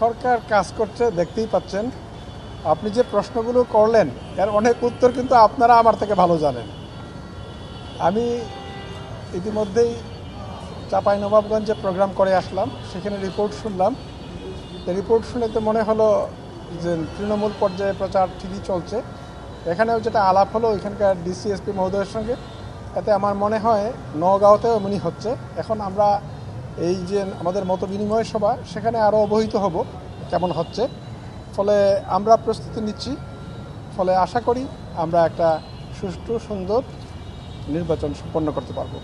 সরকার কাজ করছে দেখতেই পাচ্ছেন। আপনি যে প্রশ্নগুলো করলেন এর অনেক উত্তর কিন্তু আপনারা আমার থেকে ভালো জানেন। আমি ইতিমধ্যেই চাঁপাইনবাবগঞ্জে প্রোগ্রাম করে আসলাম, সেখানে রিপোর্ট শুনলাম। রিপোর্ট শুনে তো মনে হলো যে তৃণমূল পর্যায়ে প্রচার ঠিকই চলছে। এখানেও যেটা আলাপ হলো এখানকার ডিসিএসপি মহোদয়ের সঙ্গে, এতে আমার মনে হয় নওগাঁওতেও এমনই হচ্ছে। এখন আমরা এই যে আমাদের মত বিনিময় সভা, সেখানে আরও অবহিত হব কেমন হচ্ছে। ফলে আমরা প্রস্তুতি নিচ্ছি, ফলে আশা করি আমরা একটা সুষ্ঠু সুন্দর নির্বাচন সম্পন্ন করতে পারবো।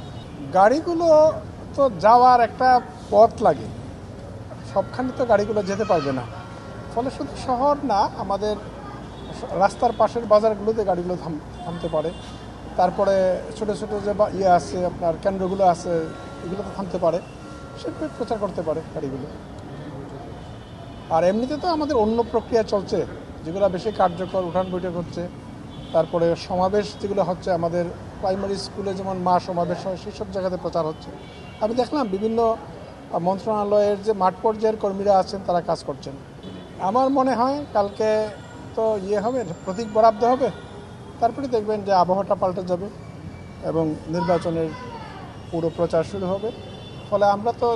গাড়িগুলো তো যাওয়ার একটা পথ লাগে, সবখানে তো গাড়িগুলো যেতে পারবে না। ফলে শুধু শহর না, আমাদের রাস্তার পাশের বাজারগুলোতে গাড়িগুলো থামতে পারে। তারপরে ছোটো ছোটো যে আছে আপনার কেন্দ্রগুলো আছে, এগুলোতে থামতে পারে, সেভাবে প্রচার করতে পারে গাড়িগুলো। আর এমনিতে তো আমাদের অন্য প্রক্রিয়া চলছে, যেগুলো বেশি কার্যকর, উঠান বৈঠক হচ্ছে। তারপরে সমাবেশ যেগুলো হচ্ছে আমাদের প্রাইমারি স্কুলে, যেমন মা সমাবেশ হয়, সেসব জায়গাতে প্রচার হচ্ছে। আমি দেখলাম বিভিন্ন মন্ত্রণালয়ের যে মাঠ পর্যায়ের কর্মীরা আছেন তারা কাজ করছেন। আমার মনে হয় কালকে তো হবে, প্রতীক বরাদ্দ হবে, তারপরে দেখবেন যে আবহাওয়াটা পাল্টে যাবে এবং নির্বাচনের পুরো প্রচার শুরু হবে। ফলে আমরা তো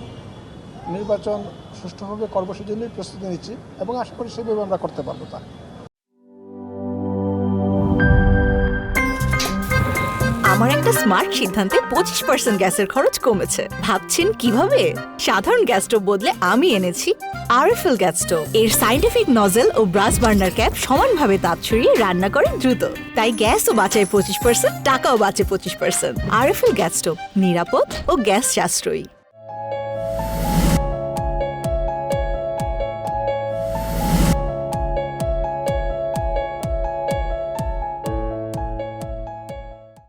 নির্বাচন সুষ্ঠুভাবে করব, সেজন্যই প্রস্তুতি নিচ্ছি এবং আশা করি সেভাবে আমরা করতে পারবো। তা আমার একটা স্মার্ট সিদ্ধান্তে 25% গ্যাসের খরচ কমেছে। ভাবছেন কিভাবে? সাধারণ গ্যাস স্টোভ বদলে আমি এনেছি আরএফএল গ্যাস স্টোভ। এর সাইন্টিফিক নজল ও ব্রাস বার্নার ক্যাপ সমানভাবে তাপ ছড়িয়ে রান্না করে দ্রুত। তাই গ্যাসও বাঁচায় 25%, টাকাও বাঁচে 25%। আরএফএল গ্যাস স্টোভ, নিরাপদ ও গ্যাস সাশ্রয়ী।